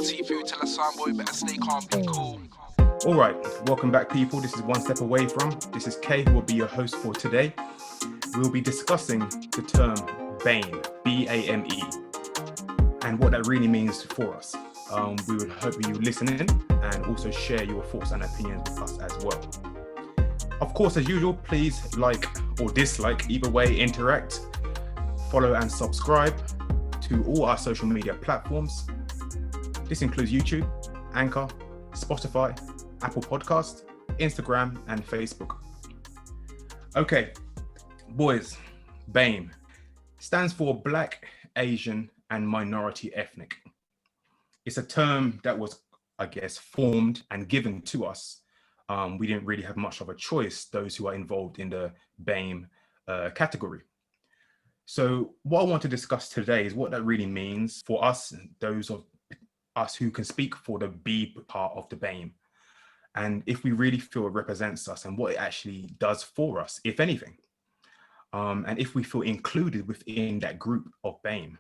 seafood till a soundboy better stay calm, be cool. All right, welcome back, people. This is One Step Away From. This is Kay, who will be your host for today. We'll be discussing the term B.A.M.E, B-A-M-E, and what that really means for us. We would hope you listen in and also share your thoughts and opinions with us as well. Of course, as usual, please like or dislike, either way, interact, follow and subscribe to all our social media platforms. This includes YouTube, Anchor, Spotify, Apple Podcast, Instagram, and Facebook. Okay, boys, B.A.M.E stands for Black, Asian, and Minority Ethnic. It's a term that was, I guess, formed and given to us. We didn't really have much of a choice, those who are involved in the B.A.M.E category. So what I want to discuss today is what that really means for us, those of us who can speak for the B part of the B.A.M.E, and if we really feel it represents us and what it actually does for us, if anything. And if we feel included within that group of B.A.M.E,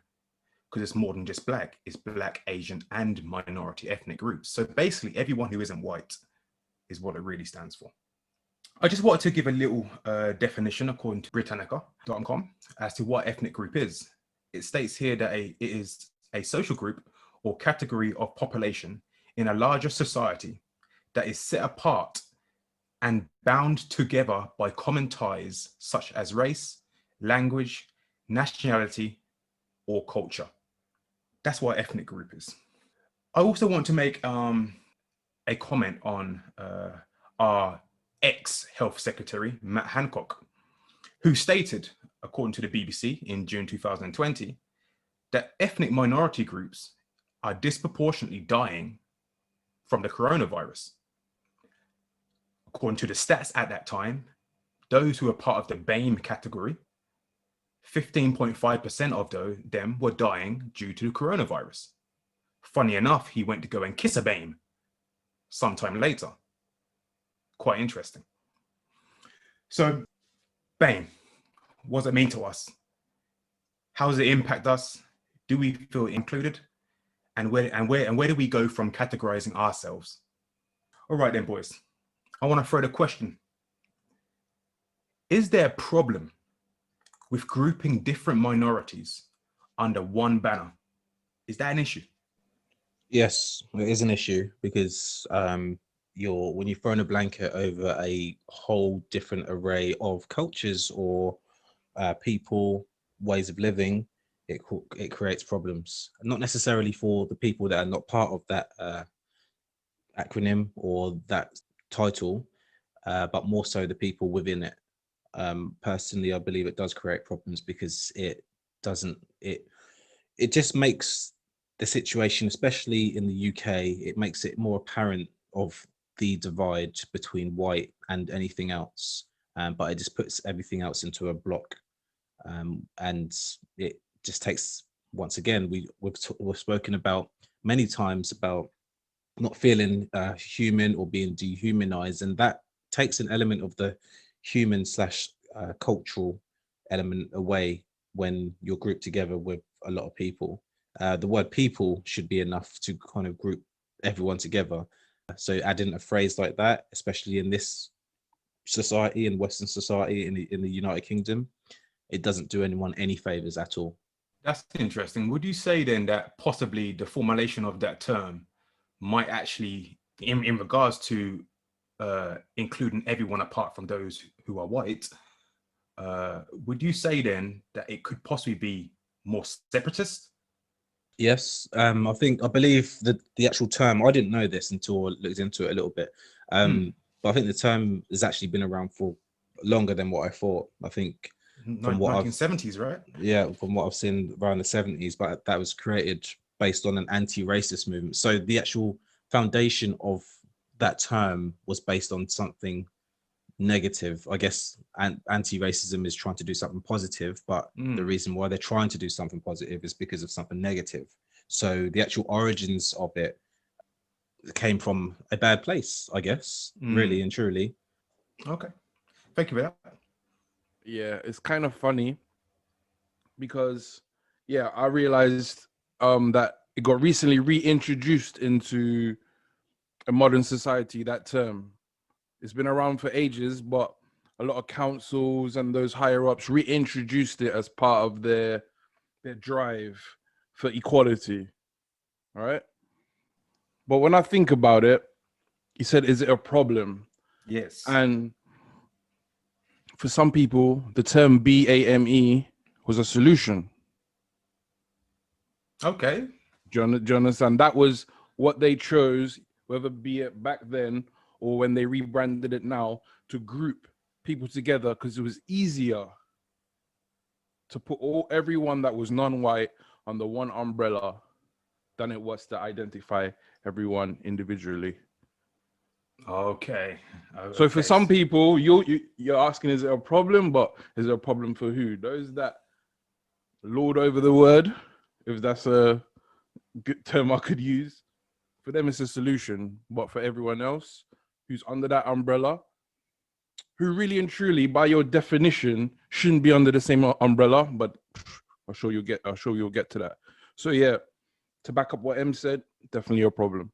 because it's more than just Black, it's Black, Asian, and minority ethnic groups. So basically everyone who isn't white is what it really stands for. I just wanted to give a little definition according to Britannica.com as to what ethnic group is. It states here that it is a social group or category of population in a larger society that is set apart and bound together by common ties such as race, language, nationality, or culture. That's what ethnic group is. I also want to make a comment on our ex-Health Secretary, Matt Hancock, who stated, according to the BBC in June 2020, that ethnic minority groups are disproportionately dying from the coronavirus. According to the stats at that time, those who are part of the B.A.M.E category, 15.5% of them were dying due to the coronavirus. Funny enough, he went to go and kiss a B.A.M.E sometime later. Quite interesting. So, B.A.M.E, what does it mean to us? How does it impact us? Do we feel included? And where do we go from categorizing ourselves? All right then, boys. I want to throw the question. Is there a problem with grouping different minorities under one banner? Is that an issue? Yes, it is an issue because when you're throwing a blanket over a whole different array of cultures or people, ways of living, it creates problems. Not necessarily for the people that are not part of that acronym or that title, but more so the people within it. Personally, I believe it does create problems because it just makes the situation, especially in the UK, it makes it more apparent of the divide between white and anything else. But it just puts everything else into a block. And it just takes, once again, we've spoken about many times about not feeling human or being dehumanized. And that takes an element of the human / cultural element away when you're grouped together with a lot of people. The word people should be enough to kind of group everyone together. So adding a phrase like that, especially in this society, in Western society, in the United Kingdom, it doesn't do anyone any favors at all. That's interesting. Would you say then that possibly the formulation of that term might actually, in regards to including everyone apart from those who are white, would you say then that it could possibly be more separatist? Yes, I believe that the actual term, I didn't know this until I looked into it a little bit, but I think the term has actually been around for longer than what I thought. I think from what 1970s, right? Yeah, from what I've seen around the 70s, but that was created based on an anti-racist movement. So the actual foundation of that term was based on something negative. I guess anti-racism is trying to do something positive, but the reason why they're trying to do something positive is because of something negative. So the actual origins of it came from a bad place, I guess, really and truly. Okay, thank you for that. Yeah, it's kind of funny because I realized that it got recently reintroduced into a modern society, that term. It's been around for ages, but a lot of councils and those higher ups reintroduced it as part of their drive for equality. All right. But when I think about it, he said, is it a problem? Yes. And for some people, the term B.A.M.E. was a solution. Okay. Do you understand? That was what they chose, whether be it back then or when they rebranded it now, to group people together because it was easier to put everyone that was non-white under one umbrella than it was to identify everyone individually. Okay. So for some people, you're asking, is it a problem? But is it a problem for who? Those that lord over the word, if that's a good term I could use. For them, it's a solution. But for everyone else who's under that umbrella, who really and truly, by your definition, shouldn't be under the same umbrella, but I'm sure you'll get to that. So yeah, to back up what M said, definitely a problem.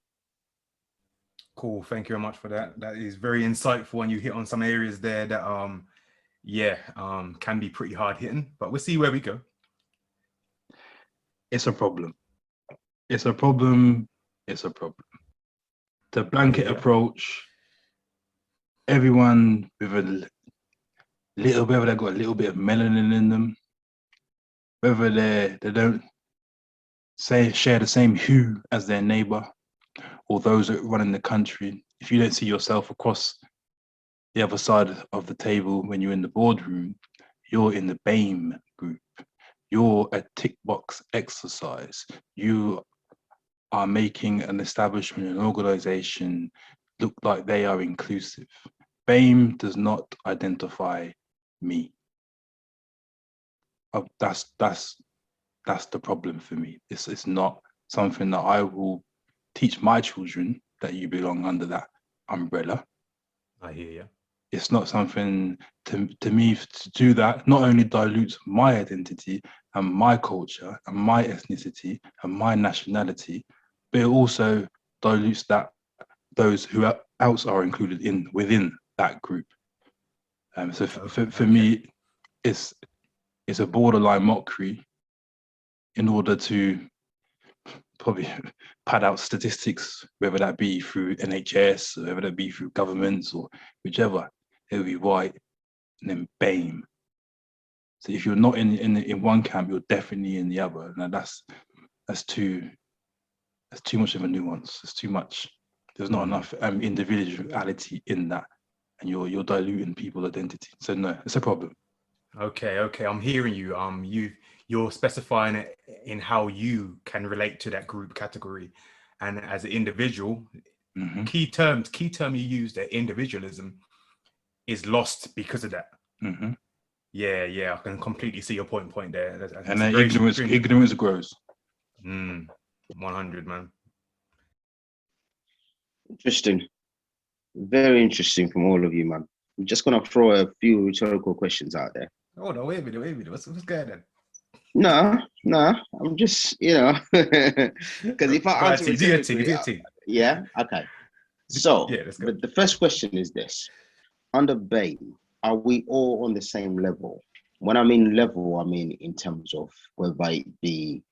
Cool. Thank you very much for that. That is very insightful, and you hit on some areas there that can be pretty hard hitting, but we'll see where we go. It's a problem. It's a problem. It's a problem. The blanket approach, everyone with a little bit, they've got a little bit of melanin in them, whether they don't share the same hue as their neighbor or those that run in the country. If you don't see yourself across the other side of the table when you're in the boardroom, you're in the B.A.M.E group. You're a tick box exercise. You are making an establishment, an organization look like they are inclusive. B.A.M.E does not identify me. That's the problem for me. It's not something that I will teach my children, that you belong under that umbrella. I hear you. It's not something to me to do that. Not only dilutes my identity and my culture and my ethnicity and my nationality, but it also dilutes those who else are included within that group. So for me, it's a borderline mockery in order to probably pad out statistics, whether that be through NHS, or whether that be through governments or whichever. It will be white and then B.A.M.E. So if you're not in one camp, you're definitely in the other. Now that's too much of a nuance. It's too much. There's not enough individuality in that, and you're diluting people's identity. So no, it's a problem. Okay, I'm hearing you. You're specifying it in how you can relate to that group category, and as an individual, key term you use, that individualism is lost because of that. Yeah, I can completely see your point there. And then ignorance grows. 100, man. Interesting. Very interesting from all of you, man. I'm just gonna throw a few rhetorical questions out there. Oh no, wait a minute. What's going on? No, I'm just, because if I answer rhetorically, yeah, okay. So, but the first question is this: under B.A.M.E, are we all on the same level? When I mean level, I mean in terms of whether it be,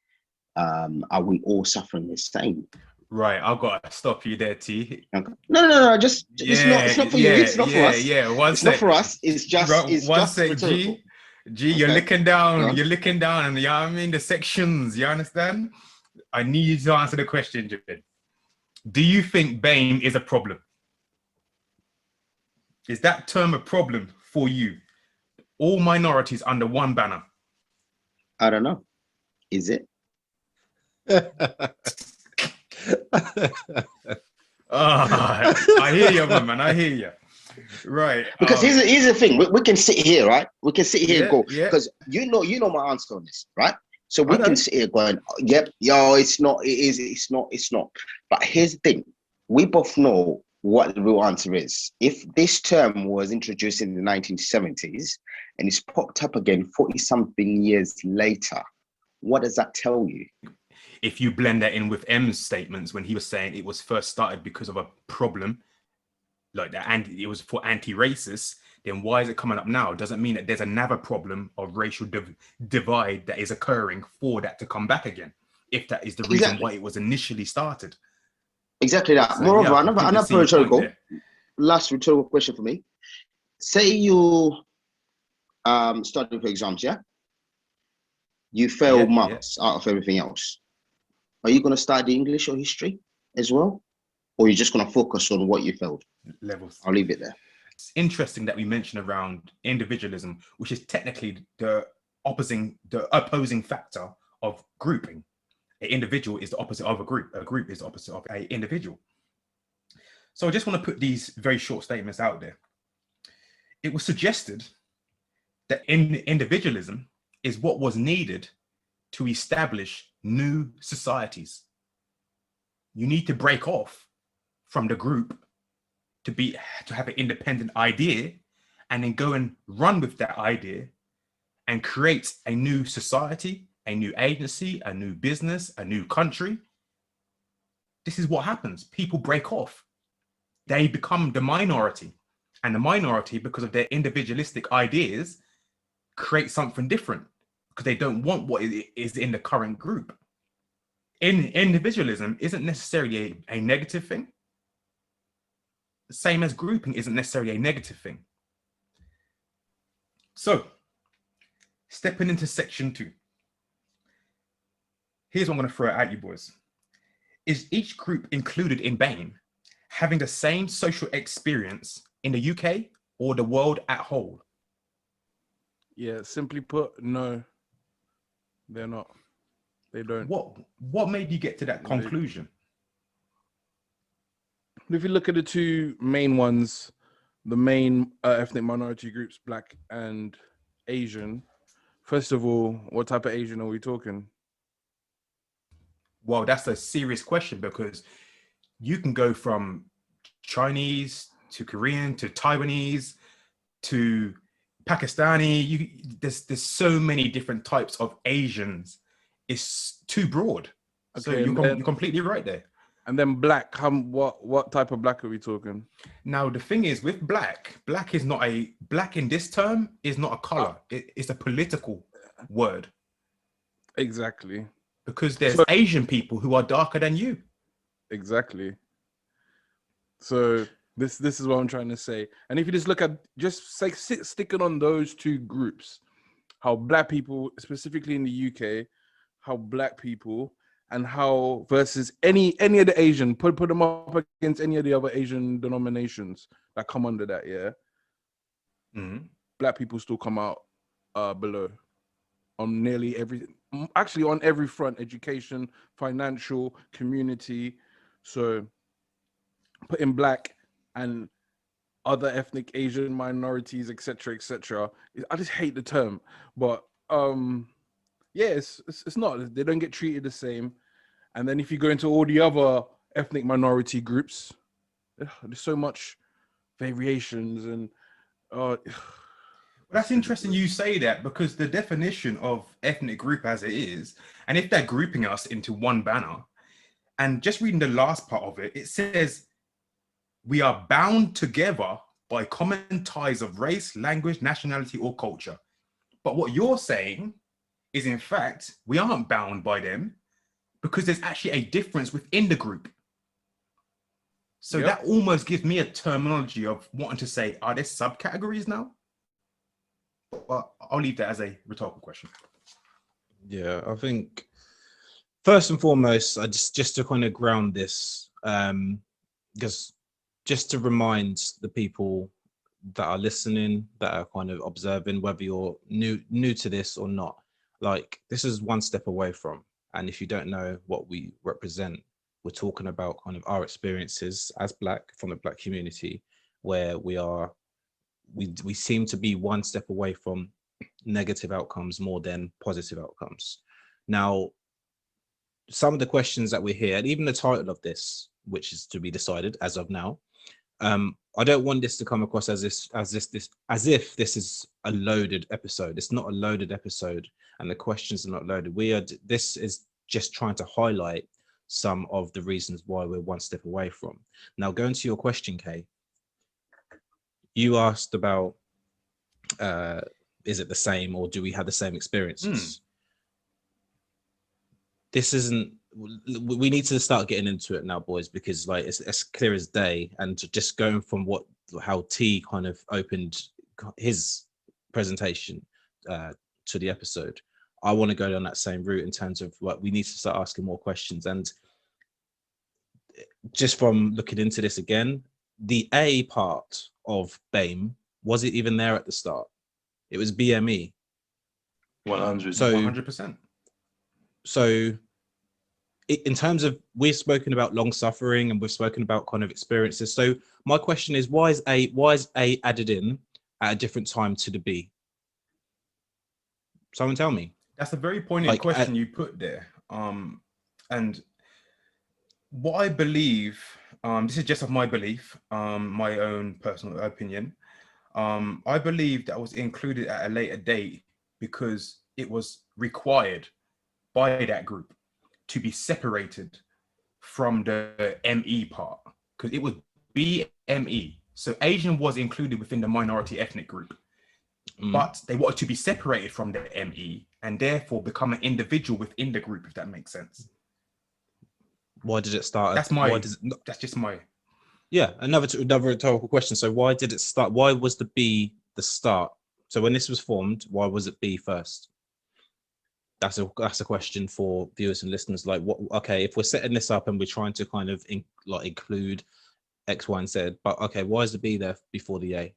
are we all suffering the same? Right, I've got to stop you there, T. Okay. No. Just it's not for you. It's not for us. Yeah, it's not for us. It's just rhetorical. G, you're looking down. You're looking down, and you know what I mean, the sections. You understand? I need you to answer the question, Jabin. Do you think B.A.M.E is a problem? Is that term a problem for you? All minorities under one banner. I don't know. Is it? I hear you, man. I hear you. Right. Because here's the thing. We can sit here, right? We can sit here and go, because you know my answer on this, right? So we can sit here going, yep, it's not, it is, it's not. But here's the thing. We both know what the real answer is. If this term was introduced in the 1970s and it's popped up again 40-something years later, what does that tell you? if you blend that in with M's statements when he was saying it was first started because of a problem like that, and it was for anti-racists, then why is it coming up now? Doesn't mean that there's another problem of racial divide that is occurring for that to come back again, if that is the reason why it was initially started. Exactly that. So, Moreover, yeah, another rhetorical, last rhetorical question for me. Say you studying for exams, yeah? You fail marks out of everything else. Are you going to study English or history as well? Or are you just going to focus on what you failed? Levels. I'll leave it there. It's interesting that we mentioned around individualism, which is technically the opposing factor of grouping. An individual is the opposite of a group. A group is the opposite of an individual. So I just want to put these very short statements out there. It was suggested that individualism is what was needed to establish new societies. You need to break off from the group to have an independent idea, and then go and run with that idea and create a new society, a new agency, a new business, a new country. This is what happens. People break off. They become the minority, and the minority, because of their individualistic ideas, create something different because they don't want what is in the current group. Individualism isn't necessarily a negative thing. The same as grouping isn't necessarily a negative thing. So, stepping into section 2. Here's what I'm going to throw at you boys. Is each group included in B.A.M.E having the same social experience in the UK or the world at whole? Yeah, simply put, no, they're not. They don't. What made you get to that conclusion? If you look at the two main ones, the main ethnic minority groups, Black and Asian, first of all, what type of Asian are we talking? Well, that's a serious question, because you can go from Chinese to Korean to Taiwanese to Pakistani. There's so many different types of Asians. It's too broad. Okay, so you're completely right there. And then Black, what type of Black are we talking? Now, the thing is, with Black is not Black in this term is not a color. It's a political word. Exactly. Because there's Asian people who are darker than you. Exactly. So this is what I'm trying to say. And if you just look at, sticking on those two groups, how Black people, specifically in the UK, how Black people, and how versus any of the Asian, put them up against any of the other Asian denominations that come under that, yeah? Mm-hmm. Black people still come out below on nearly everything. Actually, on every front: education, financial, community. So putting Black and other ethnic Asian minorities, etc., I just hate the term, but yeah, it's not. They don't get treated the same. And then if you go into all the other ethnic minority groups, there's so much variations and. That's interesting you say that, because the definition of ethnic group as it is, and if they're grouping us into one banner, and just reading the last part of it, it says we are bound together by common ties of race, language, nationality, or culture. But what you're saying is, in fact, we aren't bound by them because there's actually a difference within the group. So that almost gives me a terminology of wanting to say, are there subcategories now? Well, I'll leave that as a rhetorical question. Yeah, I think first and foremost, I just to kind of ground this, because just to remind the people that are listening, that are kind of observing, whether you're new to this or not, like, this is one step away from. And if you don't know what we represent, we're talking about kind of our experiences as Black, from the Black community, where we seem to be one step away from negative outcomes more than positive outcomes. Now, some of the questions that we hear, and even the title of this, which is to be decided as of now, I don't want this to come across as if this is a loaded episode. It's not a loaded episode, and the questions are not loaded. This is just trying to highlight some of the reasons why we're one step away from. Now, going to your question, Kay, you asked about, is it the same, or do we have the same experiences? This isn't, we need to start getting into it now, boys, because like it's as clear as day. And just going from how T kind of opened his presentation to the episode, I want to go down that same route in terms of what we need to start asking more questions. And just from looking into this again, the A part of B.A.M.E, was it even there at the start? It was B.A.M.E. 100. So 100%. So in terms of, we've spoken about long suffering and we've spoken about kind of experiences. So my question is, why is A added in at a different time to the B? Someone tell me. That's a very poignant question you put there. And what I believe, this is just of my belief, my own personal opinion. I believe that was included at a later date because it was required by that group to be separated from the ME part, because it was B.A.M.E. So Asian was included within the minority ethnic group, but they wanted to be separated from the ME and therefore become an individual within the group, if that makes sense. Why did it start? That's just my. Yeah, another rhetorical question. So why did it start? Why was the B the start? So when this was formed, why was it B first? That's a question for viewers and listeners. Like, what? Okay, if we're setting this up and we're trying to kind of include X, Y, and Z, but okay, why is the B there before the A?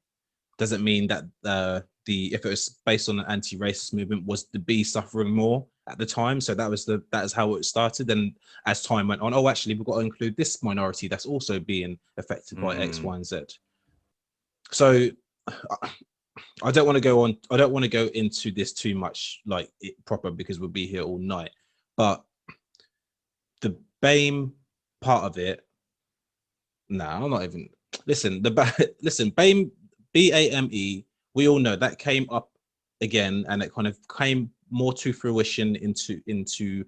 Does it mean that if it was based on an anti-racist movement, was the B suffering more at the time? So that is how it started. And as time went on, oh, actually, we've got to include this minority that's also being affected by X, Y, and Z. So I don't want to go on. I don't want to go into this too much, like proper, because we'll be here all night. But the B.A.M.E part of it, no, I'm not even. Listen, B.A.M.E, B.A.M.E, we all know that came up again, and it kind of came more to fruition into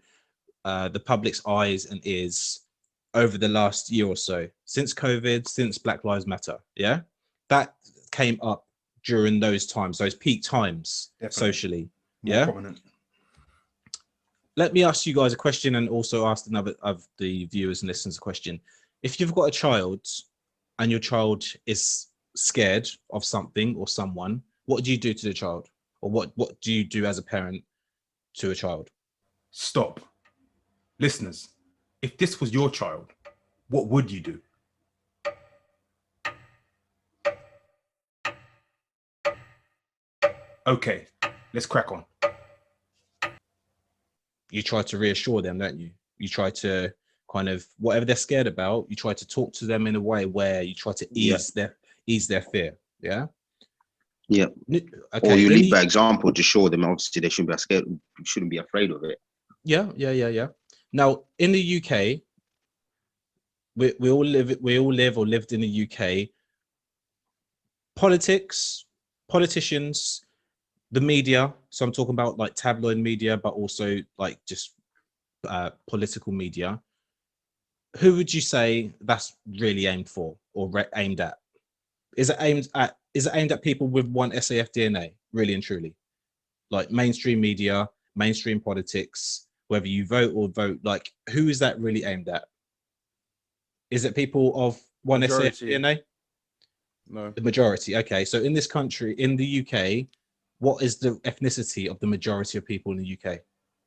the public's eyes and ears over the last year or so, since COVID, since Black Lives Matter. Yeah, that came up during those times, those peak times. Definitely. Socially. More prominent. Let me ask you guys a question, and also ask another of the viewers and listeners a question. If you've got a child and your child is scared of something or someone, what do you do to the child? Or what do you do as a parent to a child? Stop. Listeners, if this was your child, what would you do? Okay, let's crack on. You try to reassure them, don't you? You try to kind of, whatever they're scared about, you try to talk to them in a way where you try to ease their fear. Yeah. Yeah. Okay. Or you lead by example to show them obviously they shouldn't be scared, shouldn't be afraid of it. Yeah. Now in the UK, we all live or lived in the UK. Politicians, the media. So I'm talking about like tabloid media, but also like just political media. Who would you say that's really aimed for or aimed at? Is it aimed at people with one SAF DNA, really and truly? Like mainstream media, mainstream politics, whether you vote or vote, like who is that really aimed at? Is it people of one SAF DNA? No. The majority. Okay, so in this country, in the UK, what is the ethnicity of the majority of people in the UK?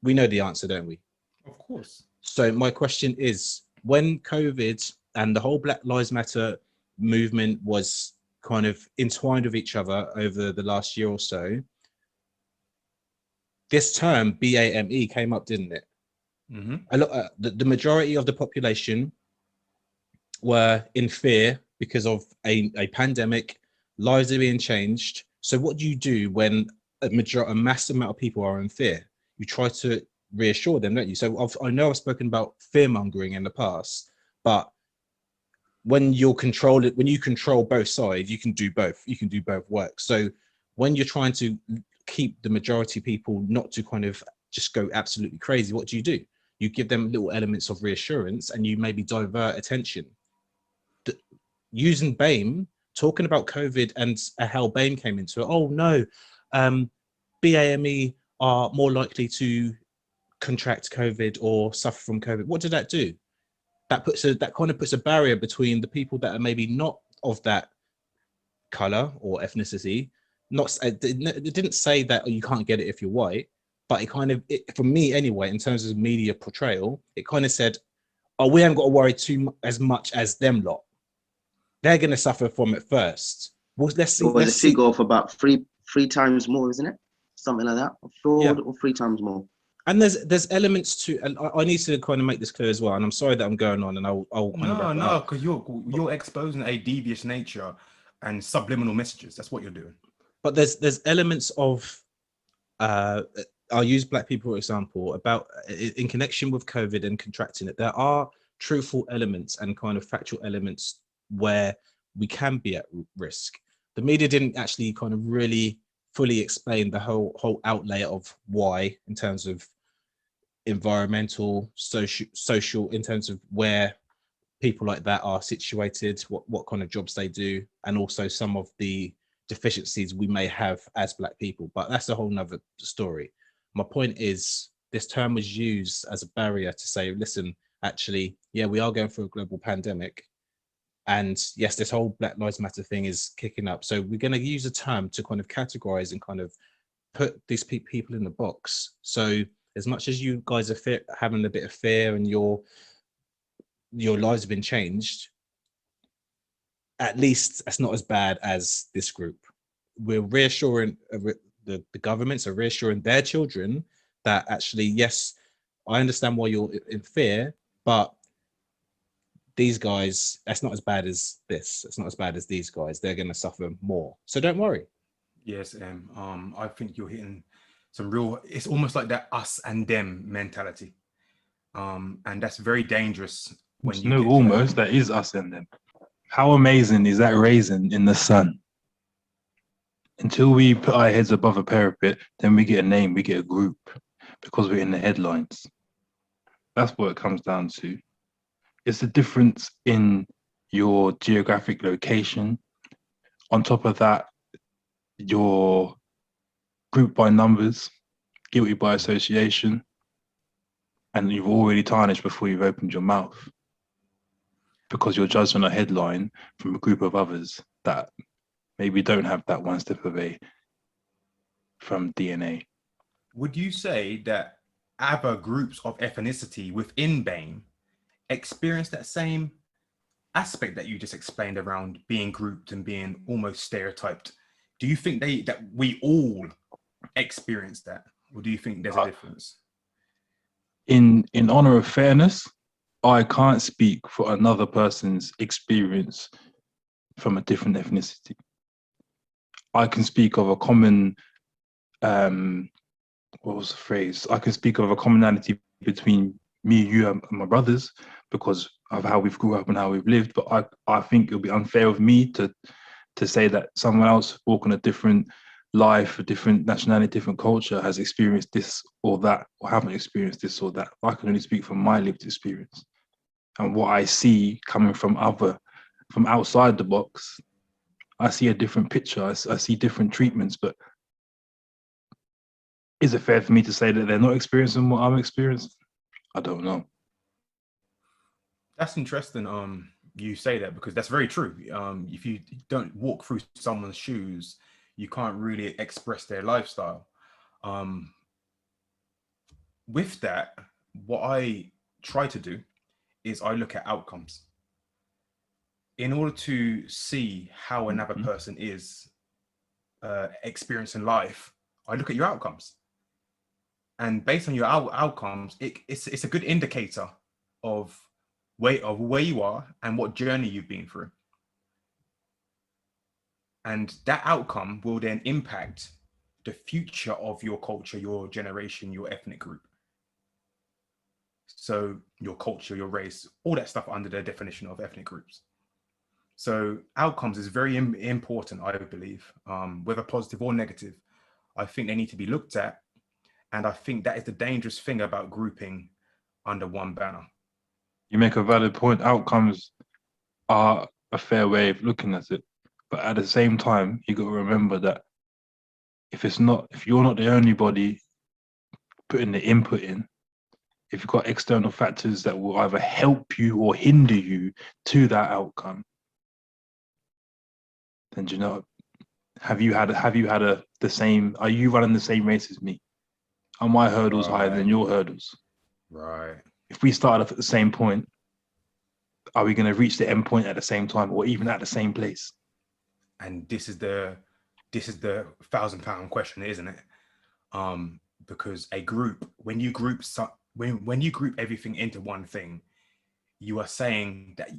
We know the answer, don't we? Of course. So my question is, when COVID and the whole Black Lives Matter movement was kind of entwined with each other over the last year or so, this term B.A.M.E came up, didn't it? Mm-hmm. A lot, the majority of the population were in fear because of a pandemic. Lives are being changed. So what do you do when a massive amount of people are in fear? You try to reassure them, don't you? So I know I've spoken about fear mongering in the past, but when you control both sides, you can do both. You can do both work. So when you're trying to keep the majority of people not to kind of just go absolutely crazy, what do? you give them little elements of reassurance, and you maybe divert attention. Using B.A.M.E, talking about COVID and how B.A.M.E came into it. Oh no, B.A.M.E are more likely to contract COVID or suffer from COVID. What did that do? That kind of puts a barrier between the people that are maybe not of that color or ethnicity. It didn't say that you can't get it if you're white, but for me anyway, in terms of media portrayal, it kind of said, oh, we haven't got to worry as much as them lot. They're going to suffer from it first. Well, let's see. Well, the figure of about three times more, isn't it? Something like that, fraud, or 3 times more. And there's elements to, and I need to kind of make this clear as well. And I'm sorry that I'm going on, and I'll kind of wrap it up. Because you're exposing a devious nature and subliminal messages. That's what you're doing. But there's elements of, I'll use Black people for example, about in connection with COVID and contracting it. There are truthful elements and kind of factual elements where we can be at risk. The media didn't actually kind of really fully explain the whole outlay of why, in terms of environmental, social, in terms of where people like that are situated, what kind of jobs they do, and also some of the deficiencies we may have as Black people. But that's a whole nother story. My point is, this term was used as a barrier to say, listen, actually, yeah, we are going through a global pandemic. And yes, this whole Black Lives Matter thing is kicking up. So we're going to use a term to kind of categorize and kind of put these people in the box. So as much as you guys are having a bit of fear and your lives have been changed, at least that's not as bad as this group. We're reassuring, the governments are reassuring their children that actually, yes, I understand why you're in fear, but these guys, that's not as bad as this. It's not as bad as these guys. They're going to suffer more. So don't worry. Yes, I think you're hitting some real, it's almost like that us and them mentality. And that's very dangerous. When you almost that is us and them. How amazing is that raisin in the sun? Until we put our heads above a parapet, then we get a name, we get a group, because we're in the headlines. That's what it comes down to. It's the difference in your geographic location. On top of that, you're grouped by numbers, guilty by association, and you've already tarnished before you've opened your mouth, because you're judged on a headline from a group of others that maybe don't have that one step away from DNA. Would you say that other groups of ethnicity within B.A.M.E experience that same aspect that you just explained around being grouped and being almost stereotyped? Do you think that we all experience that, or do you think there's a difference? In honor of fairness, I can't speak for another person's experience from a different ethnicity. I can speak of a common, what was the phrase? I can speak of a commonality between me, you, and my brothers, because of how we've grew up and how we've lived. But I think it would be unfair of me to say that someone else walking a different life, a different nationality, different culture has experienced this or that, or haven't experienced this or that. I can only speak from my lived experience and what I see coming from outside the box. I see a different picture. I see different treatments. But is it fair for me to say that they're not experiencing what I'm experiencing? I don't know. That's interesting. You say that, because that's very true. If you don't walk through someone's shoes, you can't really express their lifestyle. With that, what I try to do is I look at outcomes. In order to see how another person is experiencing life, I look at your outcomes. And based on your outcomes, it's a good indicator of where you are and what journey you've been through. And that outcome will then impact the future of your culture, your generation, your ethnic group. So your culture, your race, all that stuff under the definition of ethnic groups. So outcomes is very important, I believe, whether positive or negative. I think they need to be looked at. And I think that is the dangerous thing about grouping under one banner. You make a valid point. Outcomes are a fair way of looking at it, but at the same time, you got to remember that if you're not the only body putting the input in, if you've got external factors that will either help you or hinder you to that outcome, then do you know, are you running the same race as me? Are my hurdles higher than your hurdles? Right. If we started off at the same point, are we going to reach the end point at the same time or even at the same place? And this is the £1,000 question, isn't it? Because a group, when you group everything into one thing, you are saying that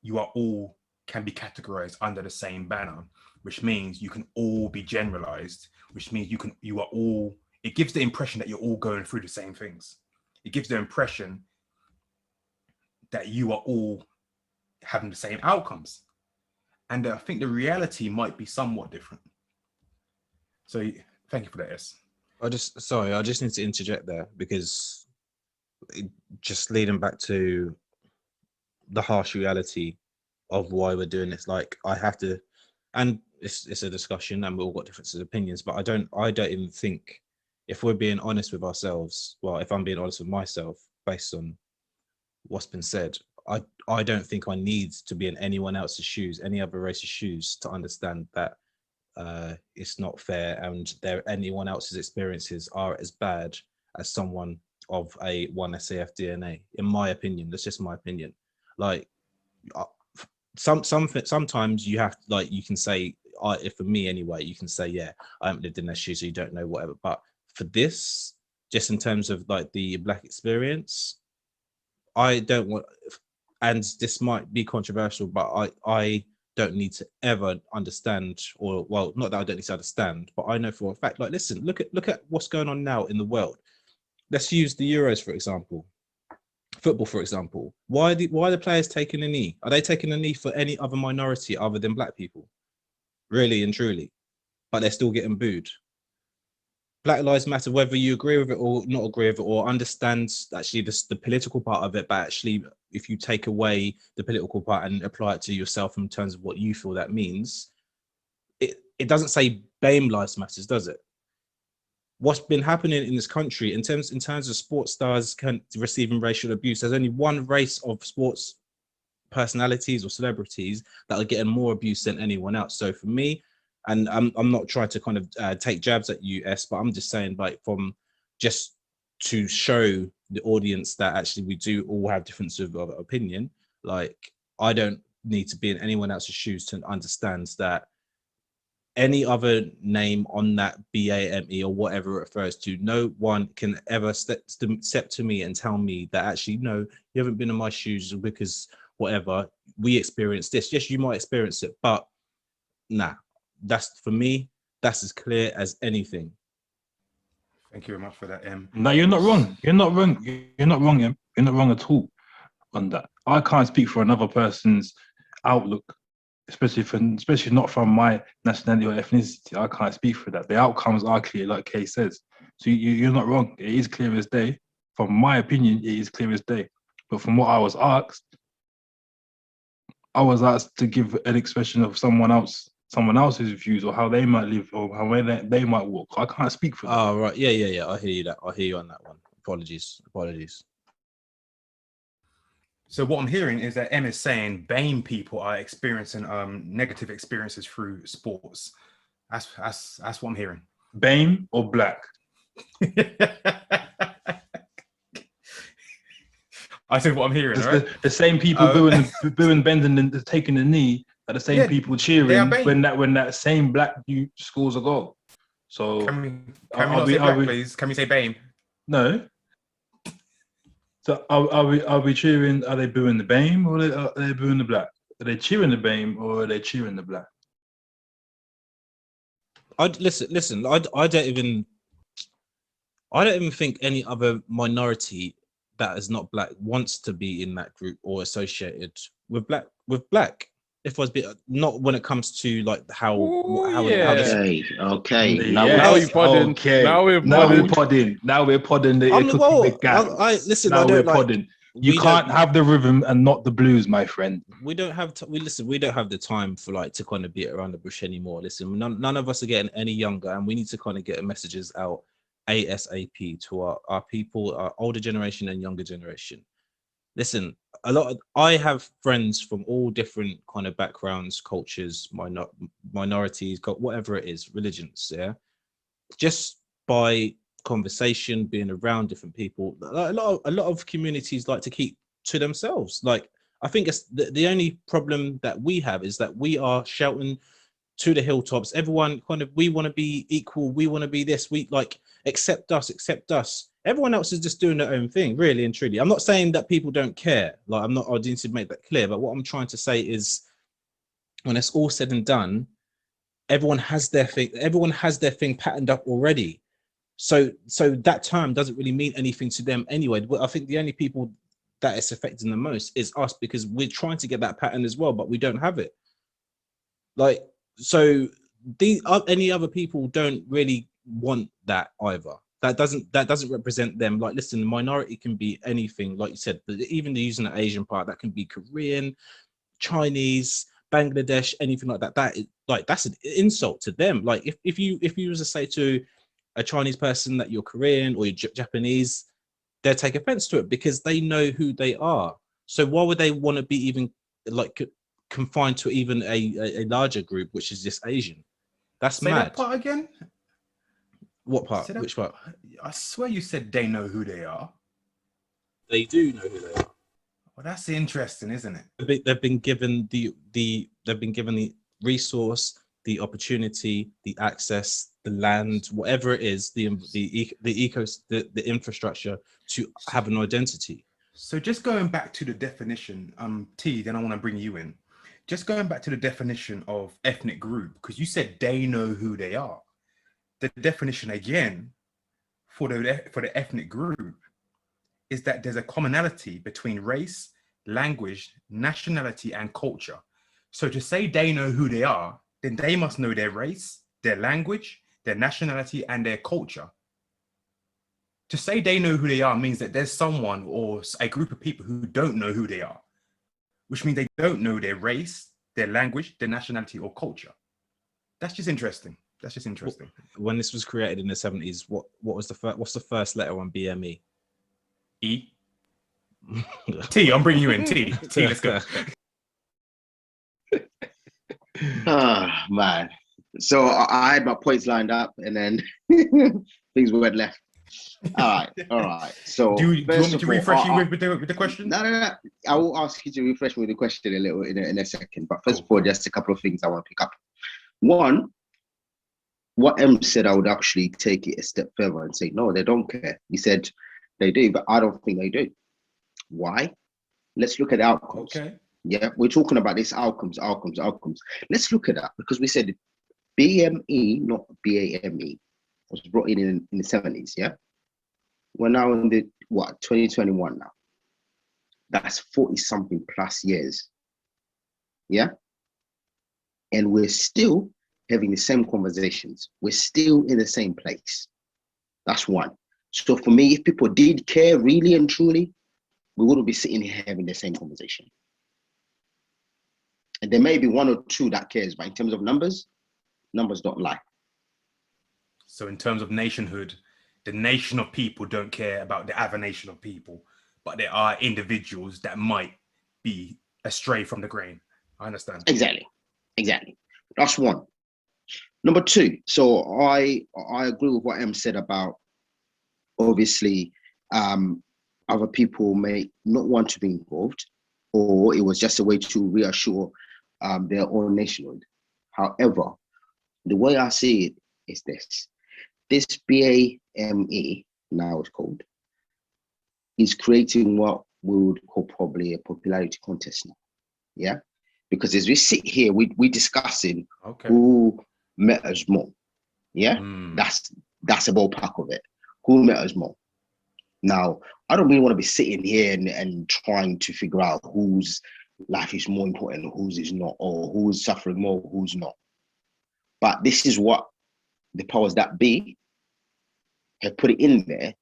you are all can be categorized under the same banner, which means you can all be generalized, which means you are all, it gives the impression that you're all going through the same things. It gives the impression that you are all having the same outcomes. And I think the reality might be somewhat different. So thank you for that, S. I just need to interject there, because just leading back to the harsh reality of why we're doing this, like I have to, and it's a discussion and we've all got differences of opinions, but I don't even think, if we're being honest with ourselves, well, if I'm being honest with myself based on what's been said, I don't think I need to be in anyone else's shoes, any other race's shoes, to understand that it's not fair and anyone else's experiences are as bad as someone of a 1SAF DNA. In my opinion, that's just my opinion. Like sometimes you have, like, you can say, for me anyway, you can say, yeah, I haven't lived in their shoes, so you don't know, whatever. But for this, just in terms of like the Black experience, I don't want, and this might be controversial, but I don't need to ever understand, or, well, not that I don't need to understand, but I know for a fact, like, listen, look at what's going on now in the world. Let's use the Euros, for example. Football, for example. Why are the players taking a knee? Are they taking a knee for any other minority other than Black people? Really and truly. But they're still getting booed. Black Lives Matter, whether you agree with it or not agree with it, or understand actually the political part of it, but actually if you take away the political part and apply it to yourself in terms of what you feel that means, it doesn't say B.A.M.E Lives Matters, does it? What's been happening in this country in terms of sports stars receiving racial abuse, there's only one race of sports personalities or celebrities that are getting more abuse than anyone else. So for me, and I'm not trying to kind of take jabs at you, S, but I'm just saying, like, from just to show the audience that actually we do all have differences of opinion. Like, I don't need to be in anyone else's shoes to understand that any other name on that B.A.M.E or whatever it refers to, no one can ever step to me and tell me that actually, no, you haven't been in my shoes because whatever, we experienced this. Yes, you might experience it, but nah, that's, for me, that's as clear as anything. Thank you very much for that, M. No, you're not wrong. You're not wrong. You're not wrong, Em. You're not wrong at all on that. I can't speak for another person's outlook, especially not from my nationality or ethnicity. I can't speak for that. The outcomes are clear, like Kay says. So you're not wrong. It is clear as day. From my opinion, it is clear as day. But from what I was asked to give an expression of someone else's views, or how they might live, or how they might walk. I can't speak for them. Oh, right. Yeah. I hear you on that one. Apologies. So what I'm hearing is that M is saying B.A.M.E people are experiencing negative experiences through sports. That's what I'm hearing. B.A.M.E or Black? I said what I'm hearing. Right? The same people booing, bending, and taking the knee are the same people cheering when that same Black dude scores a goal. So can we not say Black, please? Can we say B.A.M.E? No. So are we cheering? Are they booing the B.A.M.E or are they booing the Black? Are they cheering the B.A.M.E or are they cheering the Black? Listen. I don't even think any other minority that is not Black wants to be in that group or associated with Black. if I was not when it comes to like how this. Okay. Now we're podding. Okay. Now we're podding. Now we're podding the gap. Listen, now I don't we're like. podding. You can't have the rhythm and not the blues, my friend. We don't have we don't have the time for like to kind of beat around the bush anymore. Listen, none of us are getting any younger, and we need to kind of get messages out ASAP to our people, our older generation and younger generation. Listen, I have friends from all different kind of backgrounds, cultures, minorities, whatever it is, religions. Yeah, just by conversation, being around different people, a lot of communities like to keep to themselves. Like, I think it's the only problem that we have is that we are shouting to the hilltops. Everyone kind of, we want to be equal. We want to be this. We like, accept us, accept us. Everyone else is just doing their own thing, really and truly. I'm not saying that people don't care. Like, I need to make that clear. But what I'm trying to say is, when it's all said and done, everyone has their thing. Everyone has their thing patterned up already. So that term doesn't really mean anything to them anyway. I think the only people that it's affecting the most is us, because we're trying to get that pattern as well, but we don't have it. Like, so any other people don't really want that either. That doesn't represent them. Like, listen, the minority can be anything, like you said, but even using the Asian part, that can be Korean, Chinese, Bangladesh, anything like that. That's an insult to them. Like, if you was to say to a Chinese person that you're Korean or you're Japanese, they'll take offense to it because they know who they are. So why would they want to be even like confined to even a larger group, which is just Asian? That's Say mad. That part again? What part? Which part? I swear you said they know who they are. They do know who they are. Well, that's interesting, isn't it? They've been given the resource, the opportunity, the access, the land, whatever it is, the infrastructure to have an identity. So just going back to the definition, T, then I want to bring you in. Just going back to the definition of ethnic group, because you said they know who they are. The definition again for the ethnic group is that there's a commonality between race, language, nationality, and culture. So to say they know who they are, then they must know their race, their language, their nationality, and their culture. To say they know who they are means that there's someone or a group of people who don't know who they are, which means they don't know their race, their language, their nationality, or culture. That's just interesting. That's just interesting. When this was created in the 70s, what's the first letter on B.A.M.E? E. T, I'm bringing you in. T, let's go. Oh, man. So I had my points lined up and then things went left. All right. So do you want me to refresh you with the question? No. I will ask you to refresh me with the question a little in a second. But first of all, just a couple of things I want to pick up. One, what M said, I would actually take it a step further and say, no, they don't care. He said they do, but I don't think they do. Why? Let's look at the outcomes. Okay. Yeah, we're talking about this outcomes. Let's look at that, because we said B.A.M.E, not B.A.M.E, was brought in the 70s, yeah? We're now in the, 2021 now. That's 40-something plus years, yeah? And we're still having the same conversations. We're still in the same place. That's one. So for me, if people did care really and truly, we wouldn't be sitting here having the same conversation. And there may be one or two that cares, but in terms of numbers don't lie. So in terms of nationhood, the nation of people don't care about the other nation of people, but there are individuals that might be astray from the grain. I understand. Exactly. That's one. Number two, so I agree with what Em said about, obviously, other people may not want to be involved, or it was just a way to reassure their own nationhood. However, the way I see it is this B.A.M.E, now it's called, is creating what we would call probably a popularity contest now. Yeah? Because as we sit here, we're discussing who matters more. Yeah? That's a ballpark of it. Who matters more? Now, I don't really want to be sitting here and trying to figure out who's life is more important, whose is not, or who is suffering more, who's not. But this is what the powers that be have put it in there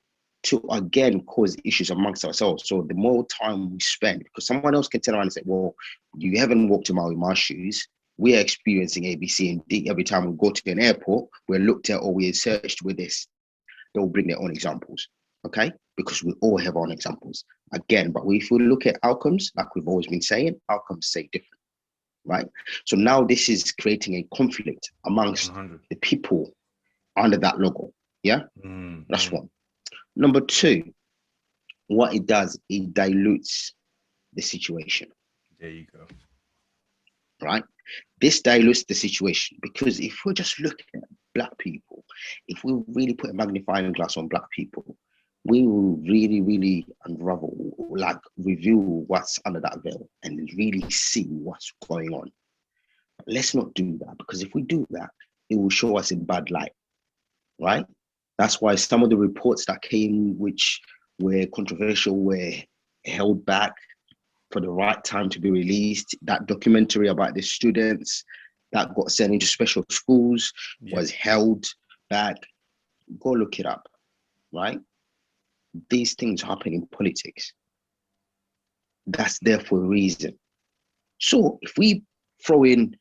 to, again, cause issues amongst ourselves. So the more time we spend, because someone else can turn around and say, well, you haven't walked a mile in my shoes. We are experiencing A, B, C, and D. Every time we go to an airport, we're looked at or we're searched with this. They'll bring their own examples, okay? Because we all have our own examples. Again, but if we look at outcomes, like we've always been saying, outcomes say different, right? So now this is creating a conflict amongst 100. the people under that logo, yeah? That's one. Number two, what it does, it dilutes the situation. There you go. Right? This dilutes the situation, because if we're just looking at Black people, if we really put a magnifying glass on Black people, we will really, really unravel, like reveal what's under that veil and really see what's going on. But let's not do that, because if we do that, it will show us in bad light, right? That's why some of the reports that came, which were controversial, were held back for the right time to be released. That documentary about the students that got sent into special schools was held back. Go look it up, right? These things happen in politics. That's there for a reason. So if we throw in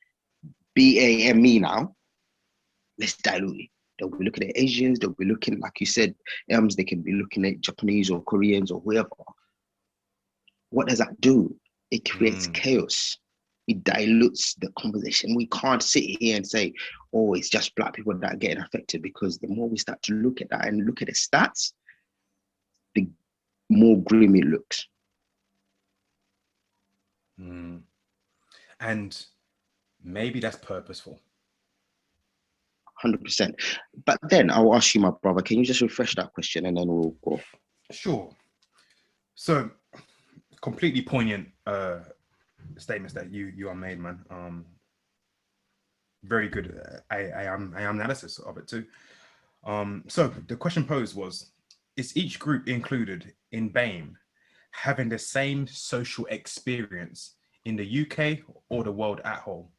B.A.M.E. now, let's dilute it. They'll be looking at Asians, they'll be looking, like you said, they can be looking at Japanese or Koreans or whoever. What does that do? It creates chaos. It dilutes the conversation. We can't sit here and say, oh, it's just Black people that are getting affected, because the more we start to look at that and look at the stats, the more grim it looks. And maybe that's purposeful. 100%. But then I'll ask you, my brother, can you just refresh that question and then we'll go? Sure. So, completely poignant statements that you are made, man. Very good. I am analysis of it too. So the question posed was: is each group included in B.A.M.E. having the same social experience in the UK or the world at whole?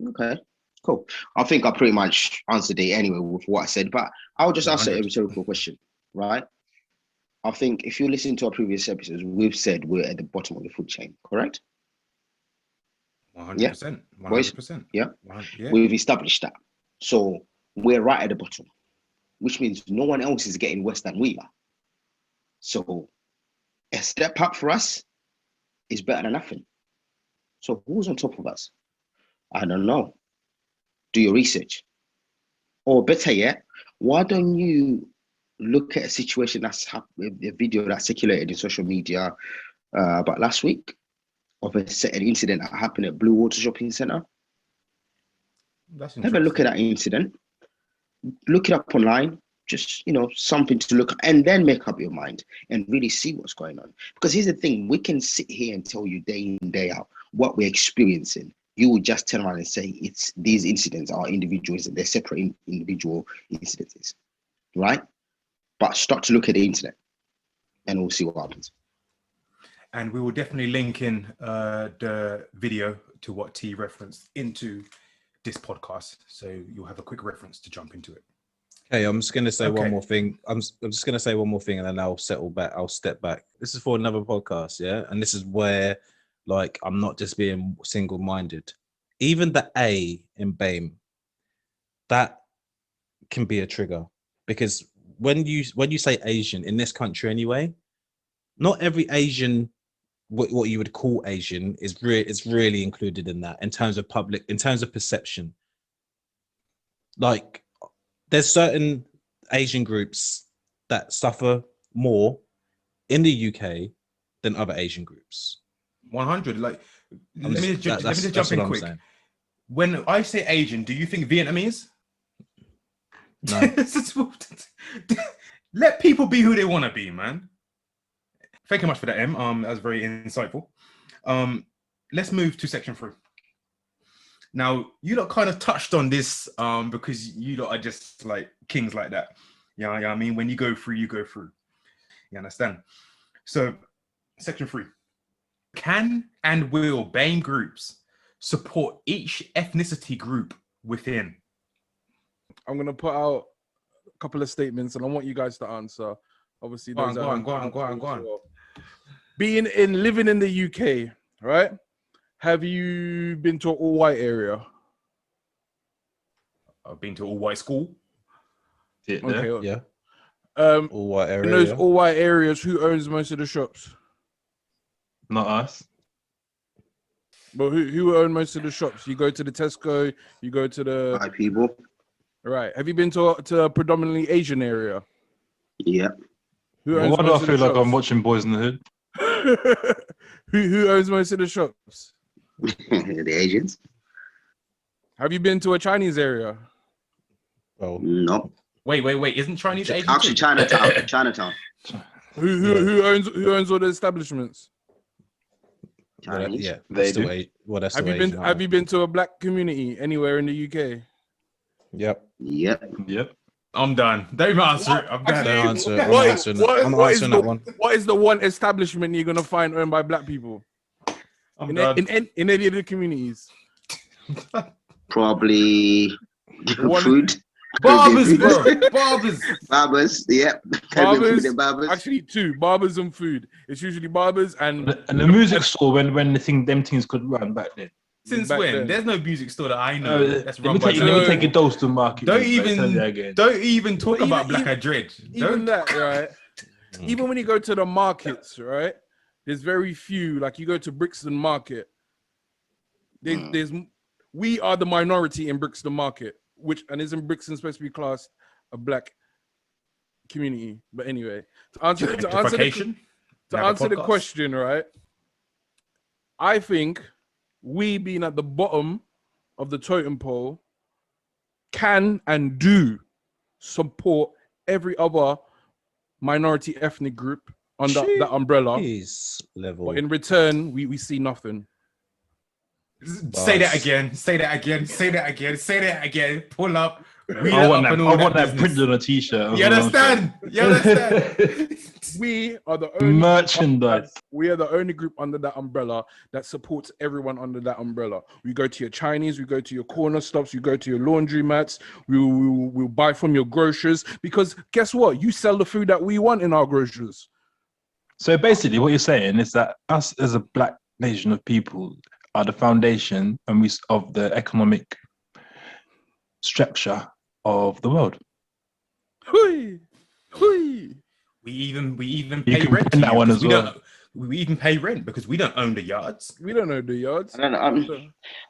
Okay. Cool. I think I pretty much answered it anyway with what I said, but I'll just answer a rhetorical question, right? I think if you listen to our previous episodes, we've said we're at the bottom of the food chain, correct? 100%. 100%. Yeah. We've established that. So we're right at the bottom, which means no one else is getting worse than we are. So a step up for us is better than nothing. So who's on top of us? I don't know. Do your research. Or better yet, why don't you look at a situation that's happened, a video that circulated in social media about last week of an incident that happened at Blue Water Shopping Centre? Have a look at that incident. Look it up online. Just, something to look at, and then make up your mind and really see what's going on. Because here's the thing, we can sit here and tell you day in, day out what we're experiencing. You would just turn around and say these incidents are individuals and they're separate individual incidences, right? But start to look at the internet and we'll see what happens. And we will definitely link in the video to what T referenced into this podcast. So you'll have a quick reference to jump into it. Okay, I'm just going to say one more thing. I'm just going to say one more thing and then I'll settle back. I'll step back. This is for another podcast, yeah? And this is where, I'm not just being single-minded. Even the A in B.A.M.E., that can be a trigger. Because when you say Asian, in this country anyway, not every Asian, what you would call Asian, is really included in that in terms of perception. There's certain Asian groups that suffer more in the UK than other Asian groups. 100. Let me just jump in quick. When I say Asian, do you think Vietnamese? No. Let people be who they want to be, man. Thank you much for that, Em. That was very insightful. Let's move to section 3. Now, you lot kind of touched on this because you lot are just like kings like that. Yeah, I mean, when you go through, you go through. You understand? So, section 3. Can and will BAME groups support each ethnicity group within? I'm gonna put out a couple of statements, and I want you guys to answer. Obviously, Go on. Living in the UK, right? Have you been to an all-white area? I've been to all white school. Okay. Yeah. All white area. In those all white areas, who owns most of the shops? Not us. But who own most of the shops? You go to the Tesco, you go to the White people. right. Have you been to a predominantly Asian area? Yeah. Who Well, owns why do I most of the feel like I'm shops? watching Boys in the Hood? who owns most of the shops? The Asians. Have you been to a Chinese area? Well, No. Wait. Isn't Chinese Asian Actually, too? Chinatown. Who owns all the establishments? Chinese. yeah. They Still do. Well, that's Have still you been Asian, have you been to a black community anywhere in the UK? Yep. Yep. Yep. I'm done. Don't even answer it. I'm done. Don't answer it. What I'm is- answering what- I'm what is answering the- that one. What is the one establishment you're gonna find owned by black people I'm in done. in any of the communities? Probably One- food. Barbers, bro. Barbers. Barbers. Yep. Barbers. Actually, two barbers and food. It's usually barbers and And the music store when them things could run back then. Since back when? then. There's no music store that I know that's run by Let black me take people. your dose to market. Don't mate. Tell you even again. talk But about even- Black Eyed Dread. even Don't. that, right? Even when you go to the markets, right? There's very few. Like you go to Brixton Market. We are the minority in Brixton Market, and isn't Brixton supposed to be classed a black community? But anyway, to answer the question, right? I think we being at the bottom of the totem pole can and do support every other minority ethnic group under that umbrella. Level. But in return, we see nothing. Say that again. Pull up. I want that printed on a t-shirt. You understand? We are the only merchandise. We are the only group under that umbrella that supports everyone under that umbrella. We go to your Chinese, we go to your corner stops, you go to your laundry mats, we'll buy from your grocers, because guess what? You sell the food that we want in our grocers. So basically what you're saying is that us as a black nation of people are the foundation of the economic structure of the world. Hui. We even You pay can rent print that one as well. We even pay rent because we don't own the yards. We don't know the yards. I don't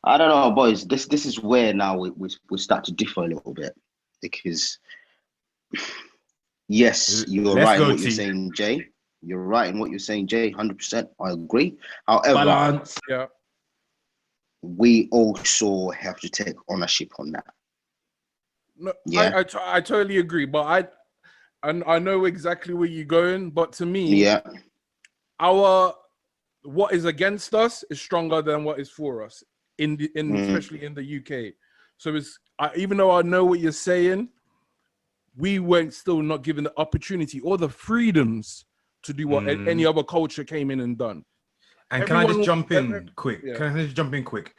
know, boys. This is where now we start to differ a little bit, because yes, you're right in what you're saying, Jay. You're right in what you're saying, Jay. 100%. I agree. However, Balance. Yeah. We also have to take ownership on that. No, yeah. I totally agree, but I know exactly where you're going. But to me, yeah, what is against us is stronger than what is for us especially in the UK. So even though I know what you're saying, we weren't still not given the opportunity or the freedoms to do what any other culture came in and done. And can I just jump in quick? Yeah. Can I just jump in quick?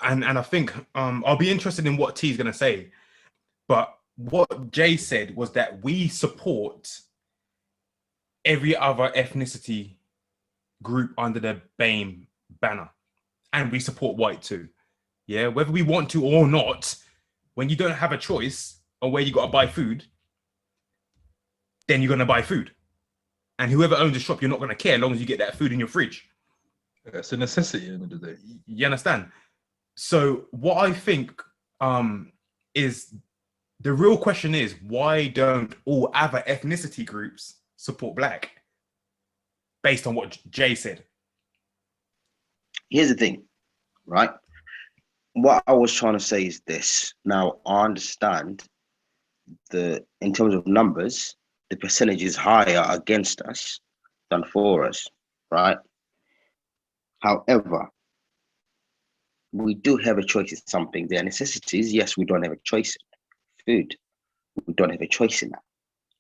And I think I'll be interested in what T's gonna say. But what Jay said was that we support every other ethnicity group under the B.A.M.E banner, and we support white too. Yeah, whether we want to or not, when you don't have a choice on where you got to buy food, then you're gonna buy food, and whoever owns a shop, you're not gonna care as long as you get that food in your fridge. It's a necessity at the end of the day. You understand? So what I think is the real question is, why don't all other ethnicity groups support black? Based on what Jay said. Here's the thing, right? What I was trying to say is this. Now, I understand in terms of numbers, the percentage is higher against us than for us, right? However, we do have a choice in something. There are necessities. Yes, we don't have a choice in food. We don't have a choice in that.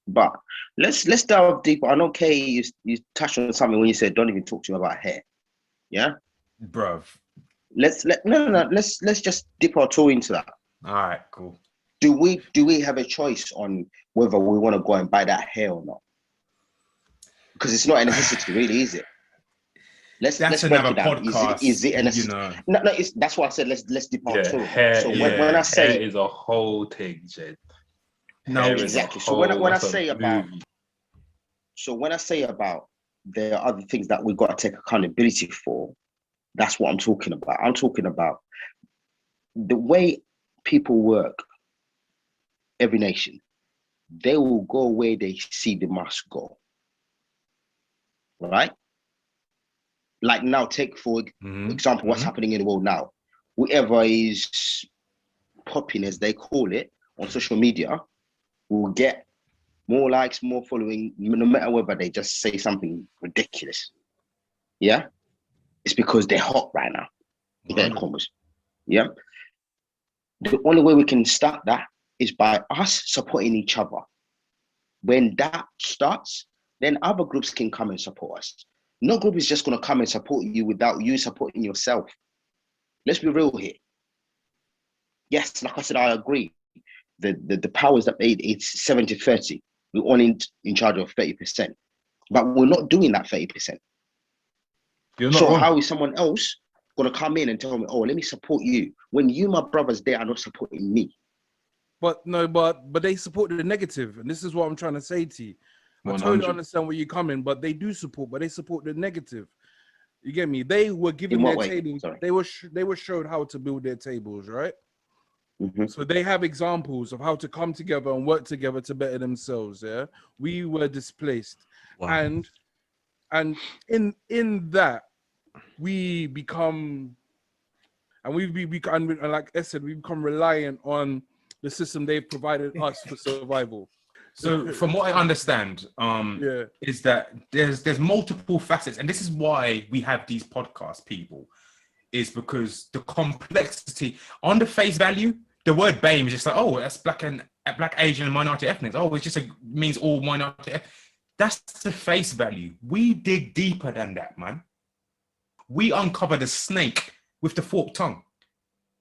But let's delve deeper. I know, Kay, you touched on something when you said, don't even talk to me about hair. Yeah, bruv. Let's just dip our toe into that. All right, cool. Do we have a choice on whether we want to go and buy that hair or not? Because it's not a necessity, really, is it? Let's another break it down. podcast. Is it a necessity? You know. No, that's why I said let's dip our toe. Hair, So when I say hair is a whole thing, Jed. No, exactly. So when I say about there are other things that we've got to take accountability for, that's what I'm talking about. I'm talking about the way people work. Every nation, they will go where they see the mass go. Right? Like now, take for example what's happening in the world now. Whoever is popping, as they call it, on social media will get more likes, more following, no matter whether they just say something ridiculous. Yeah? It's because they're hot right now. Yeah? The only way we can start that is by us supporting each other. When that starts, then other groups can come and support us. No group is just going to come and support you without you supporting yourself. Let's be real here. Yes, like I said, I agree. The powers that made it's 70-30. We're only in charge of 30%. But we're not doing that 30%. You're not so wrong. How is someone else going to come in and tell me, oh, let me support you, when you, my brothers, they are not supporting me? But they support the negative, and this is what I'm trying to say to you. 100. I totally understand where you're coming, but they do support, but they support the negative. You get me? They were given their tables. Sorry. They were showed how to build their tables, right? Mm-hmm. So they have examples of how to come together and work together to better themselves. Yeah, we were displaced, wow. and in that we become, and we become, like I said, we become reliant on the system they've provided us for survival. So from what I understand, is that there's multiple facets, and this is why we have these podcasts, people, is because the complexity on the face value, the word B.A.M.E is just like, oh, that's black, Asian, and minority ethnics. Oh, it just means all minority. That's the face value. We dig deeper than that, man. We uncover the snake with the forked tongue,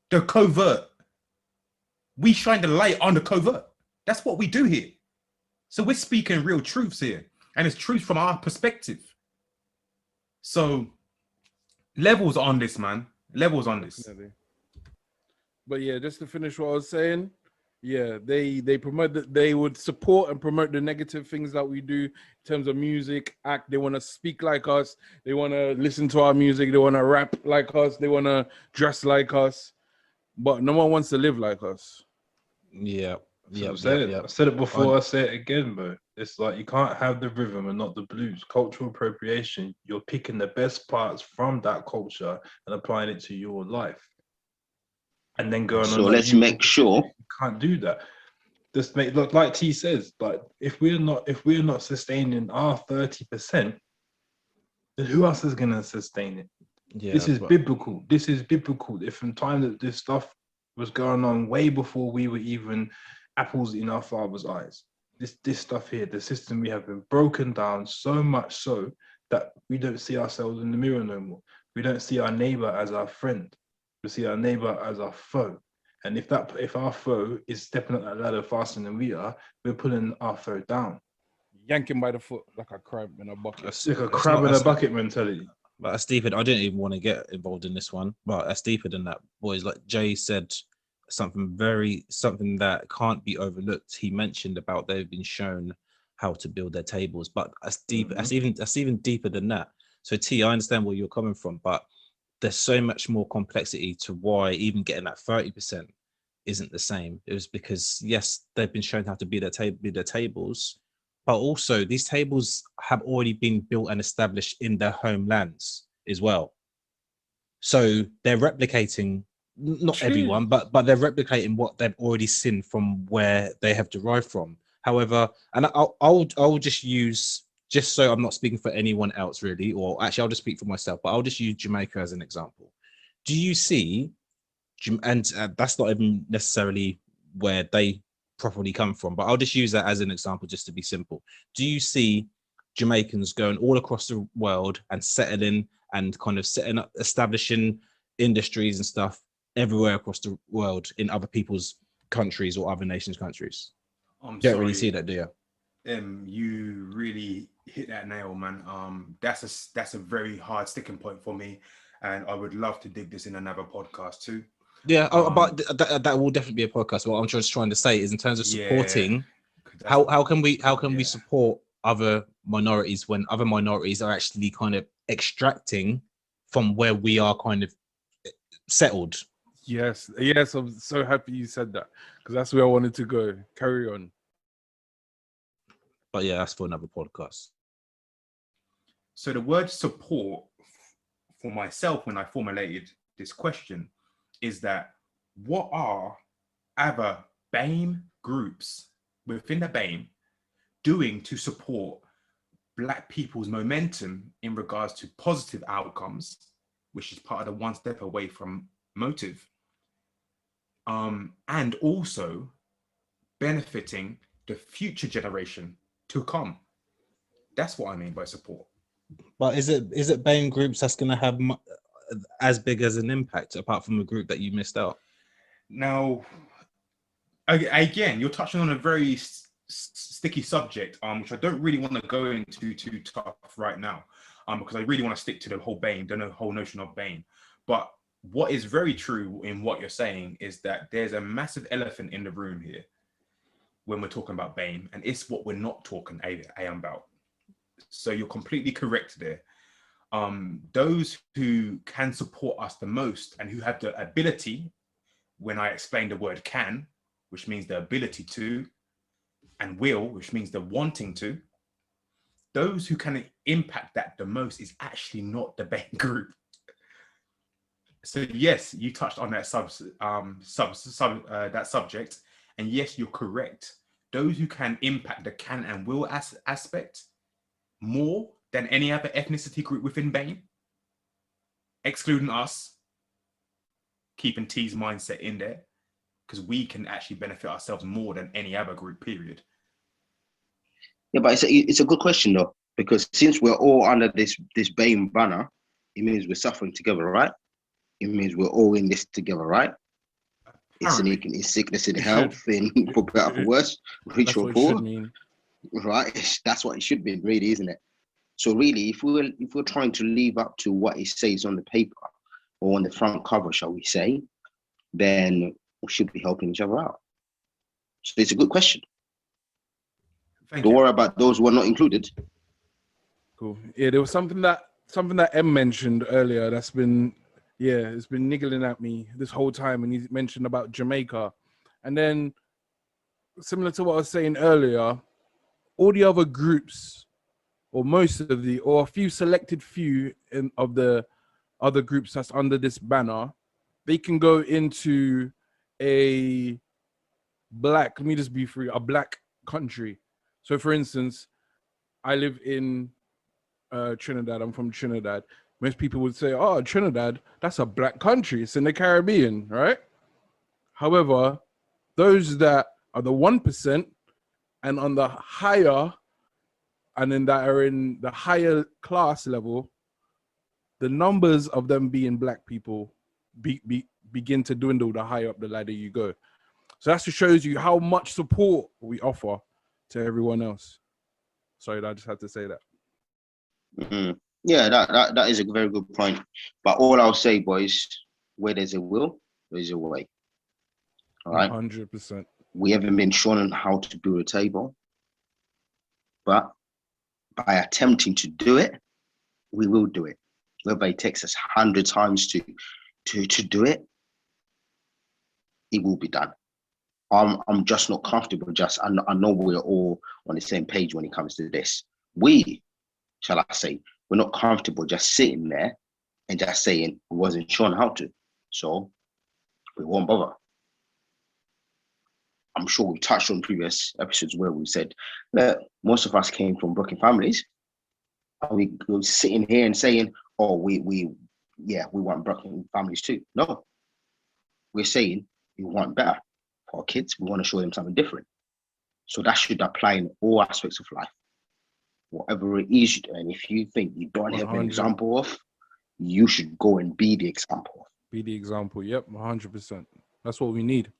the covert. We shine the light on the covert. That's what we do here. So we're speaking real truths here, and it's truth from our perspective. So levels on this, man. Levels on this. Definitely. But yeah, just to finish what I was saying, yeah, they promote that they would support and promote the negative things that we do in terms of music, act. They want to speak like us. They want to listen to our music. They want to rap like us. They want to dress like us. But no one wants to live like us. Yeah. Yeah, I said it before. I say it again, bro. It's like you can't have the rhythm and not the blues. Cultural appropriation. You're picking the best parts from that culture and applying it to your life, and then going on. So let's make sure you can't do that. Just make look like T says. Like if we're not sustaining our 30%, then who else is gonna sustain it? Yeah, this is biblical. This is biblical. If from time that this stuff was going on way before we were even apples in our father's eyes. This stuff here, the system we have been broken down so much so that we don't see ourselves in the mirror no more. We don't see our neighbor as our friend. We see our neighbor as our foe. And if our foe is stepping up that ladder faster than we are, we're pulling our foe down. Yanking by the foot like a crab in a bucket. It's like a crab in a bucket mentality. But that's deeper. I didn't even want to get involved in this one, but that's deeper than that, boys. Like Jay said, something that can't be overlooked. He mentioned about they've been shown how to build their tables, but that's deep. Mm-hmm. That's even deeper than that. So T, I understand where you're coming from, but there's so much more complexity to why even getting that 30% isn't the same. It was because yes, they've been shown how to build their tables, but also these tables have already been built and established in their homelands as well. So they're replicating. Not everyone, but they're replicating what they've already seen from where they have derived from. However, and I'll just use, just so I'm not speaking for anyone else really, or actually I'll just speak for myself, but I'll just use Jamaica as an example. Do you see, and that's not even necessarily where they properly come from, but I'll just use that as an example just to be simple. Do you see Jamaicans going all across the world and settling and kind of establishing industries and stuff everywhere across the world in other people's countries or other nations' countries. You don't really see that, do you? You really hit that nail, man. That's a very hard sticking point for me, and I would love to dig this in another podcast too. Yeah, but that will definitely be a podcast. What I'm just trying to say is, in terms of supporting, how can we support other minorities when other minorities are actually kind of extracting from where we are kind of settled? Yes, I'm so happy you said that, because that's where I wanted to go. Carry on. But yeah, that's for another podcast. So the word support for myself when I formulated this question is that what are other B.A.M.E groups within the B.A.M.E doing to support Black people's momentum in regards to positive outcomes, which is part of the one step away from motive, and also benefiting the future generation to come. That's what I mean by support. But is it B.A.M.E groups that's going to have as big as an impact, apart from the group that you missed out? Now, again, you're touching on a very sticky subject, which I don't really want to go into too tough right now, because I really want to stick to the whole B.A.M.E, the whole notion of B.A.M.E. But what is very true in what you're saying is that there's a massive elephant in the room here when we're talking about B.A.M.E, and it's what we're not talking about. So you're completely correct there. Those who can support us the most and who have the ability, when I explain the word can, which means the ability to, and will, which means the wanting to, those who can impact that the most is actually not the B.A.M.E group. So yes, you touched on that that subject, and yes, you're correct. Those who can impact the can and will aspect more than any other ethnicity group within B.A.M.E, excluding us, keeping T's mindset in there, because we can actually benefit ourselves more than any other group, period. Yeah, but it's a good question though, because since we're all under this B.A.M.E banner, it means we're suffering together, right? It means we're all in this together, right? It's in sickness, in health, in for better, for worse, rich or poor, right? That's what it should be, really, isn't it? So really, if we're trying to live up to what it says on the paper or on the front cover, shall we say, then we should be helping each other out. So it's a good question. Don't worry about those who are not included. Cool. Yeah, there was something that M mentioned earlier that's been, it's been niggling at me this whole time, and he mentioned about Jamaica. And then, similar to what I was saying earlier, all the other groups, or a few selected of the other groups that's under this banner, they can go into a black country. So for instance, I live in Trinidad. I'm from Trinidad. Most people would say, oh, Trinidad, that's a black country. It's in the Caribbean, right? However, those that are the 1% and on the higher, and then that are in the higher class level, the numbers of them being black people begin to dwindle the higher up the ladder you go. So that just shows you how much support we offer to everyone else. Sorry, I just had to say that. Mm-hmm. Yeah, that is a very good point. But all I'll say, boys, where there's a will, there's a way. All right? 100%. We haven't been shown on how to build a table, but by attempting to do it, we will do it. Whether it takes us 100 times to do it, it will be done. I'm just not comfortable. I know we're all on the same page when it comes to this. Shall I say, we're not comfortable just sitting there and just saying we wasn't shown how to, so we won't bother. I'm sure we touched on previous episodes where we said that most of us came from broken families. Are we sitting here and saying, oh, we want broken families too? No. We're saying we want better for our kids. We want to show them something different. So that should apply in all aspects of life. Whatever it is, and if you think you don't have an example of, you should go and be the example. Be the example. Yep, 100%. That's what we need.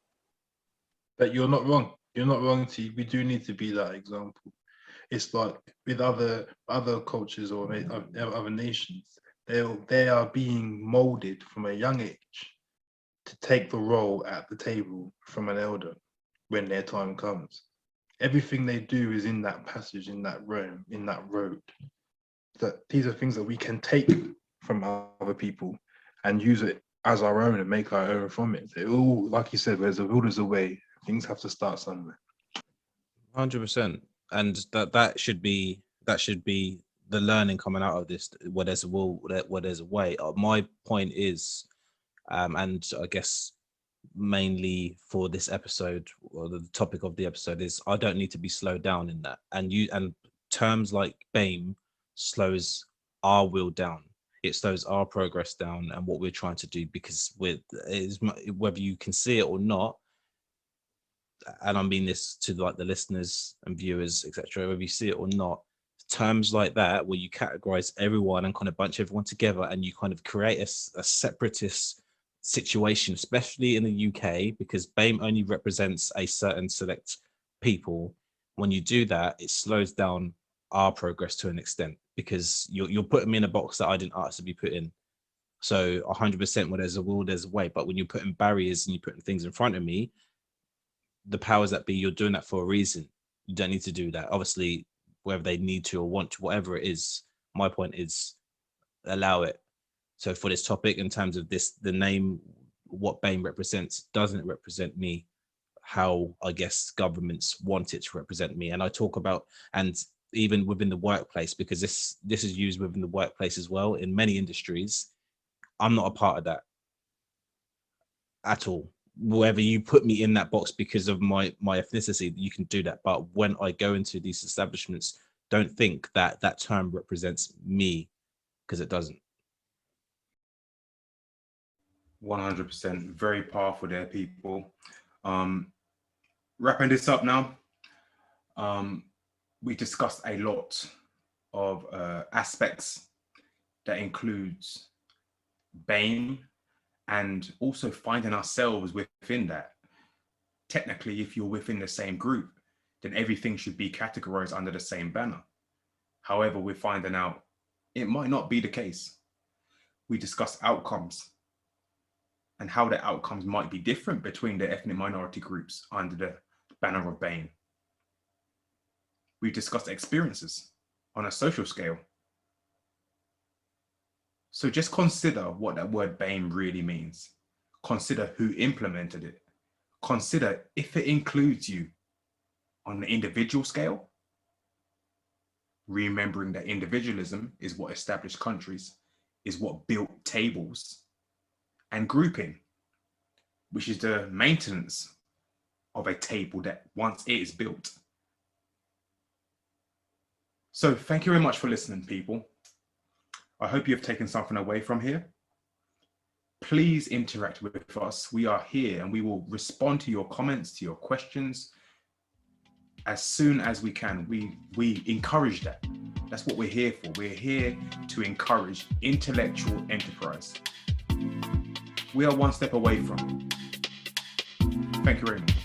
But you're not wrong. You're not wrong, T. We do need to be that example. It's like with other cultures or other nations, they are being molded from a young age to take the role at the table from an elder when their time comes. Everything they do is in that passage, in that realm, in that road. That these are things that we can take from other people and use it as our own and make our own from it. It all, like you said, there's a will, there's a way. Things have to start somewhere. 100%. And that should be the learning coming out of this. Where there's a will, where there's a way. My point is, and I guess mainly for this episode, or the topic of the episode is, I don't need to be slowed down in that. And terms like B.A.M.E slows our will down. It slows our progress down and what we're trying to do, because whether you can see it or not, and I mean this to like the listeners and viewers, etc., whether you see it or not, terms like that, where you categorize everyone and kind of bunch everyone together and you kind of create a separatist situation, especially in the UK, because B.A.M.E only represents a certain select people. When you do that, it slows down our progress to an extent, because you're putting me in a box that I didn't ask to be put in. So 100% where there's a will, there's a way. But when you're putting barriers and you're putting things in front of me, the powers that be, you're doing that for a reason. You don't need to do that. Obviously, whether they need to or want to, whatever it is, my point is allow it. So for this topic, in terms of this, the name, what B.A.M.E represents, doesn't represent me how I guess governments want it to represent me. And I talk about, and even within the workplace, because this is used within the workplace as well in many industries. I'm not a part of that at all. Whether you put me in that box because of my ethnicity, you can do that. But when I go into these establishments, don't think that that term represents me, because it doesn't. 100%. Very powerful there, people. Wrapping this up now. We discussed a lot of aspects that includes B.A.M.E and also finding ourselves within that. Technically, if you're within the same group, then everything should be categorized under the same banner. However, we're finding out it might not be the case. We discussed outcomes and how the outcomes might be different between the ethnic minority groups under the banner of B.A.M.E. We discussed experiences on a social scale. So just consider what that word B.A.M.E really means. Consider who implemented it. Consider if it includes you on the individual scale, remembering that individualism is what established countries, is what built tables, and grouping, which is the maintenance of a table that once it is built. So thank you very much for listening, people. I hope you've taken something away from here. Please interact with us. We are here and we will respond to your comments, to your questions as soon as we can. We encourage that. That's what we're here for. We're here to encourage intellectual enterprise. We are one step away from it. Thank you very much.